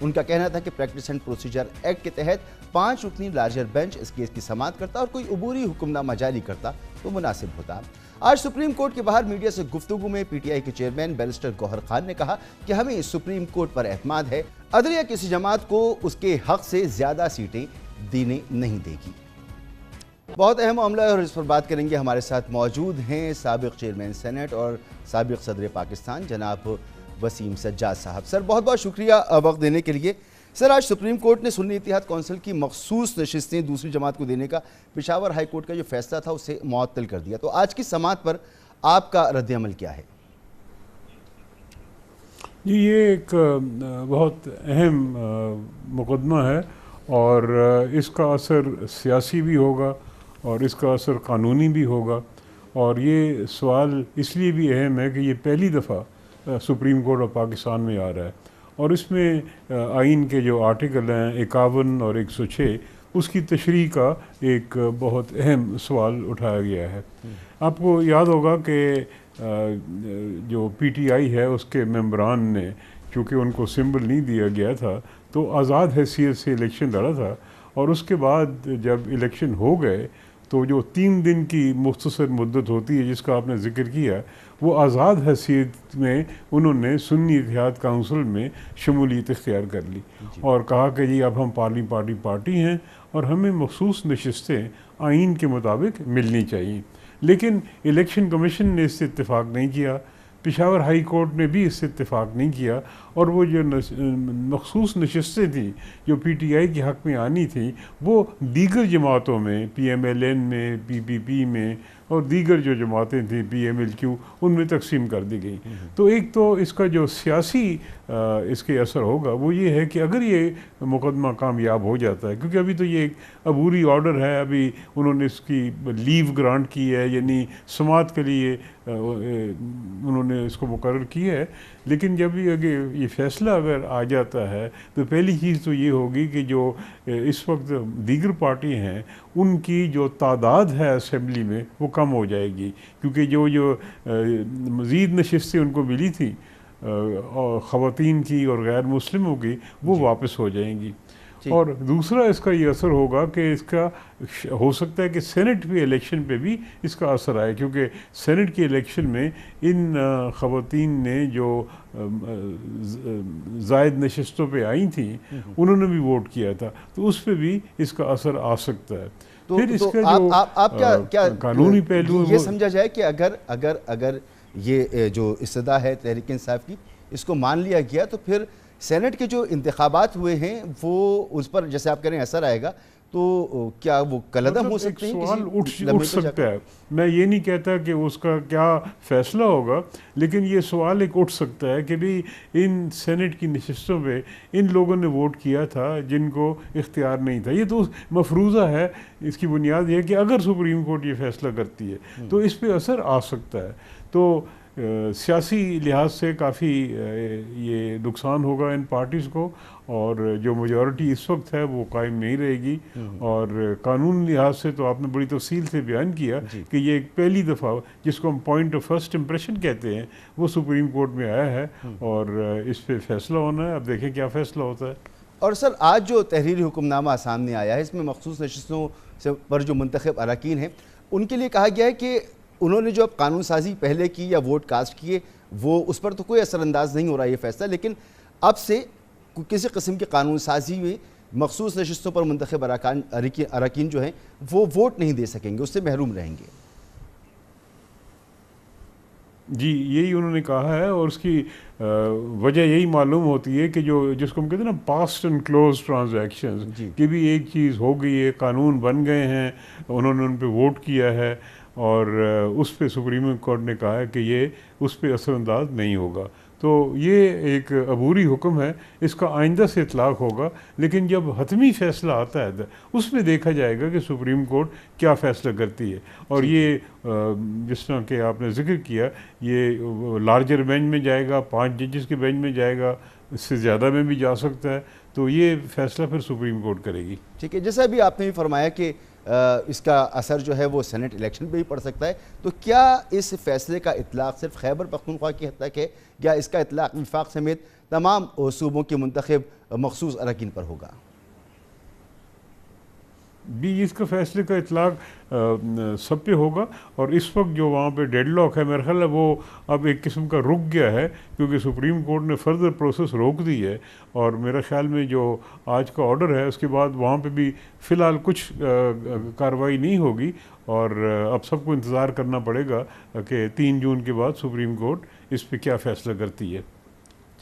ان کا کہنا تھا کہ پریکٹس اینڈ پروسیجر ایکٹ کے تحت 5 رکنی لارجر بینچ اس کیس کی سماعت کرتا اور کوئی عبوری حکم نامہ جاری کرتا تو مناسب ہوتا۔ آج سپریم کورٹ کے باہر میڈیا سے گفتگو میں پی ٹی آئی کے چیئرمین بیرسٹر گوہر خان نے کہا کہ ہمیں سپریم کورٹ پر اعتماد ہے، عدلیہ کسی جماعت کو اس کے حق سے زیادہ سیٹیں دینے نہیں دے گی۔ بہت اہم معاملہ ہے اور اس پر بات کریں گے۔ ہمارے ساتھ موجود ہیں سابق چیئرمین سینٹ اور سابق صدر پاکستان جناب وسیم سجاد صاحب۔ سر بہت بہت شکریہ وقت دینے کے لیے۔ سر آج سپریم کورٹ نے سنی اتحاد کونسل کی مخصوص نشستیں دوسری جماعت کو دینے کا پشاور ہائی کورٹ کا جو فیصلہ تھا اسے معطل کر دیا، تو آج کی سماعت پر آپ کا رد عمل کیا ہے؟ جی یہ ایک بہت اہم مقدمہ ہے اور اس کا اثر سیاسی بھی ہوگا اور اس کا اثر قانونی بھی ہوگا، اور یہ سوال اس لیے بھی اہم ہے کہ یہ پہلی دفعہ سپریم کورٹ آف پاکستان میں آ رہا ہے، اور اس میں آئین کے جو آرٹیکل ہیں 51 اور 106 اس کی تشریح کا ایک بہت اہم سوال اٹھایا گیا ہے۔ آپ کو یاد ہوگا کہ جو پی ٹی آئی ہے اس کے ممبران نے، چونکہ ان کو سمبل نہیں دیا گیا تھا تو آزاد حیثیت سے الیکشن لڑا تھا، اور اس کے بعد جب الیکشن ہو گئے تو جو 3 دن کی مختصر مدت ہوتی ہے جس کا آپ نے ذکر کیا، وہ آزاد حیثیت میں انہوں نے سنی اتحاد کونسل میں شمولیت اختیار کر لی اور کہا کہ جی اب ہم پارٹی ہیں اور ہمیں مخصوص نشستیں آئین کے مطابق ملنی چاہیے۔ لیکن الیکشن کمیشن نے اس سے اتفاق نہیں کیا، پشاور ہائی کورٹ نے بھی اس سے اتفاق نہیں کیا، اور وہ جو مخصوص نشستیں تھیں جو پی ٹی آئی کے حق میں آنی تھیں وہ دیگر جماعتوں میں، پی ایم ایل این میں، پی پی پی میں اور دیگر جو جماعتیں تھیں پی ایم ایل کیو ان میں تقسیم کر دی گئی۔ تو ایک تو اس کا جو سیاسی اس کے اثر ہوگا وہ یہ ہے کہ اگر یہ مقدمہ کامیاب ہو جاتا ہے، کیونکہ ابھی تو یہ ایک عبوری آرڈر ہے، ابھی انہوں نے اس کی لیو گرانٹ کی ہے، یعنی سماعت کے لیے انہوں نے اس کو مقرر کیا ہے، لیکن جب یہ فیصلہ اگر آ جاتا ہے تو پہلی چیز تو یہ ہوگی کہ جو اس وقت دیگر پارٹی ہیں ان کی جو تعداد ہے اسمبلی میں وہ کم ہو جائے گی، کیونکہ جو مزید نشستیں ان کو ملی تھیں خواتین کی اور غیر مسلموں کی وہ واپس ہو جائیں گی۔ اور دوسرا اس کا یہ اثر ہوگا کہ اس کا ہو سکتا ہے کہ سینٹ پہ الیکشن پہ بھی اس کا اثر آئے، کیونکہ سینٹ کی الیکشن میں ان خواتین نے جو زائد نشستوں پہ آئی تھیں انہوں نے بھی ووٹ کیا تھا، تو اس پہ بھی اس کا اثر آ سکتا ہے۔ پھر اس کا آپ کیا قانونی پہلو یہ سمجھا جائے کہ اگر یہ جو استدعا ہے تحریک انصاف کی اس کو مان لیا گیا تو پھر سینٹ کے جو انتخابات ہوئے ہیں وہ اس پر جیسے آپ کہہ رہے ہیں اثر آئے گا، تو کیا وہ کلعدم ہو سکتے ہیں؟ سوال اٹھ سکتا ہے، میں یہ نہیں کہتا کہ اس کا کیا فیصلہ ہوگا، لیکن یہ سوال ایک اٹھ سکتا ہے کہ بھی ان سینٹ کی نشستوں پہ ان لوگوں نے ووٹ کیا تھا جن کو اختیار نہیں تھا۔ یہ تو مفروضہ ہے، اس کی بنیاد یہ ہے کہ اگر سپریم کورٹ یہ فیصلہ کرتی ہے تو اس پہ اثر آ سکتا ہے۔ تو سیاسی لحاظ سے کافی یہ نقصان ہوگا ان پارٹیز کو، اور جو میجورٹی اس وقت ہے وہ قائم نہیں رہے گی، اور قانون لحاظ سے تو آپ نے بڑی تفصیل سے بیان کیا کہ یہ ایک پہلی دفعہ جس کو ہم پوائنٹ آف فرسٹ امپریشن کہتے ہیں وہ سپریم کورٹ میں آیا ہے، اور اس پہ فیصلہ ہونا ہے۔ اب دیکھیں کیا فیصلہ ہوتا ہے۔ اور سر آج جو تحریری حکم نامہ سامنے آیا ہے اس میں مخصوص نشستوں پر جو منتخب اراکین ہیں ان کے لیے کہا گیا ہے کہ انہوں نے جو اب قانون سازی پہلے کی یا ووٹ کاسٹ کیے وہ اس پر تو کوئی اثر انداز نہیں ہو رہا یہ فیصلہ، لیکن اب سے کسی قسم کی قانون سازی میں مخصوص نشستوں پر منتخب اراکین جو ہیں وہ ووٹ نہیں دے سکیں گے، اس سے محروم رہیں گے۔ جی یہی انہوں نے کہا ہے، اور اس کی وجہ یہی معلوم ہوتی ہے کہ جس کو ہم کہتے ہیں نا پاسٹ اینڈ کلوز ٹرانزیکشنز، کہ بھی ایک چیز ہو گئی ہے، قانون بن گئے ہیں، انہوں نے ان پہ ووٹ کیا ہے، اور اس پہ سپریم کورٹ نے کہا ہے کہ یہ اس پہ اثر انداز نہیں ہوگا۔ تو یہ ایک عبوری حکم ہے، اس کا آئندہ سے اطلاق ہوگا، لیکن جب حتمی فیصلہ آتا ہے اس میں دیکھا جائے گا کہ سپریم کورٹ کیا فیصلہ کرتی ہے۔ اور یہ جس طرح کہ آپ نے ذکر کیا یہ لارجر بینچ میں جائے گا، 5 ججز کے بینچ میں جائے گا، اس سے زیادہ میں بھی جا سکتا ہے۔ تو یہ فیصلہ پھر سپریم کورٹ کرے گی. ٹھیک ہے، جیسا بھی آپ نے بھی فرمایا کہ اس کا اثر جو ہے وہ سینٹ الیکشن پہ بھی پڑ سکتا ہے، تو کیا اس فیصلے کا اطلاق صرف خیبر پختونخوا کی حد تک ہے یا اس کا اطلاق وفاق سمیت تمام صوبوں کے منتخب مخصوص اراکین پر ہوگا؟ بھی اس کا فیصلے کا اطلاق سب پہ ہوگا، اور اس وقت جو وہاں پہ ڈیڈ لاک ہے میرا خیال ہے وہ اب ایک قسم کا رک گیا ہے، کیونکہ سپریم کورٹ نے فردر پروسیس روک دی ہے، اور میرا خیال میں جو آج کا آرڈر ہے اس کے بعد وہاں پہ بھی فی الحال کچھ کارروائی نہیں ہوگی، اور اب سب کو انتظار کرنا پڑے گا کہ 3 جون کے بعد سپریم کورٹ اس پہ کیا فیصلہ کرتی ہے.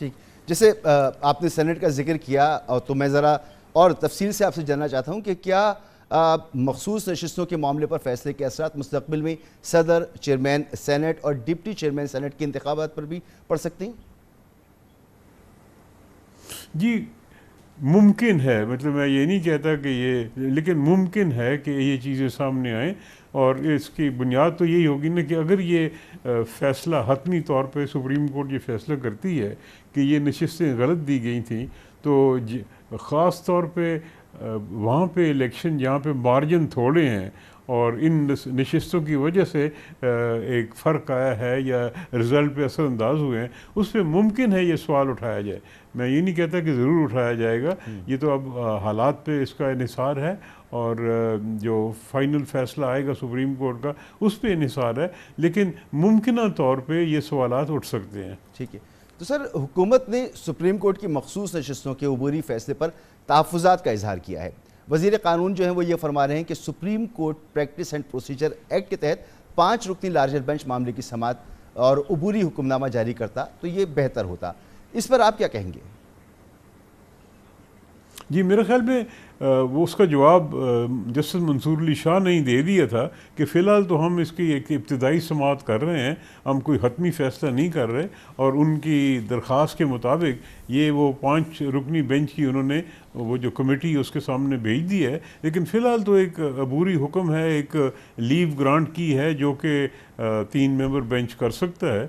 ٹھیک، جیسے آپ نے سینٹ کا ذکر کیا، تو میں ذرا اور تفصیل سے آپ سے جاننا چاہتا ہوں کہ کیا مخصوص نشستوں کے معاملے پر فیصلے کے اثرات مستقبل میں صدر، چیئرمین سینٹ اور ڈپٹی چیئرمین سینٹ کے انتخابات پر بھی پڑ سکتے ہیں؟ جی ممکن ہے، مطلب میں یہ نہیں کہتا کہ یہ، لیکن ممکن ہے کہ یہ چیزیں سامنے آئیں، اور اس کی بنیاد تو یہی ہوگی نا کہ اگر یہ فیصلہ حتمی طور پہ سپریم کورٹ یہ فیصلہ کرتی ہے کہ یہ نشستیں غلط دی گئی تھیں، تو خاص طور پہ وہاں پہ الیکشن جہاں پہ مارجن تھوڑے ہیں اور ان نشستوں کی وجہ سے ایک فرق آیا ہے یا رزلٹ پہ اثر انداز ہوئے ہیں، اس پہ ممکن ہے یہ سوال اٹھایا جائے. میں یہ نہیں کہتا کہ ضرور اٹھایا جائے گا، یہ تو اب حالات پہ اس کا انحصار ہے، اور جو فائنل فیصلہ آئے گا سپریم کورٹ کا اس پہ انحصار ہے، لیکن ممکنہ طور پہ یہ سوالات اٹھ سکتے ہیں. ٹھیک ہے، تو سر حکومت نے سپریم کورٹ کی مخصوص نشستوں کے عبوری فیصلے پر تحفظات کا اظہار کیا ہے. وزیر قانون جو ہیں وہ یہ فرما رہے ہیں کہ supreme court practice and procedure act کے تحت 5 رکنی لارجر بینچ معاملے کی سماعت اور عبوری حکم نامہ جاری کرتا تو یہ بہتر ہوتا. اس پر آپ کیا کہیں گے؟ جی میرے خیال میں وہ اس کا جواب جسٹس منصور علی شاہ نے ہی دے دیا تھا کہ فی الحال تو ہم اس کی ایک ابتدائی سماعت کر رہے ہیں، ہم کوئی حتمی فیصلہ نہیں کر رہے، اور ان کی درخواست کے مطابق یہ وہ 5 رکنی بینچ کی انہوں نے وہ جو کمیٹی اس کے سامنے بھیج دی ہے، لیکن فی الحال تو ایک عبوری حکم ہے، ایک لیو گرانٹ کی ہے جو کہ 3 ممبر بینچ کر سکتا ہے،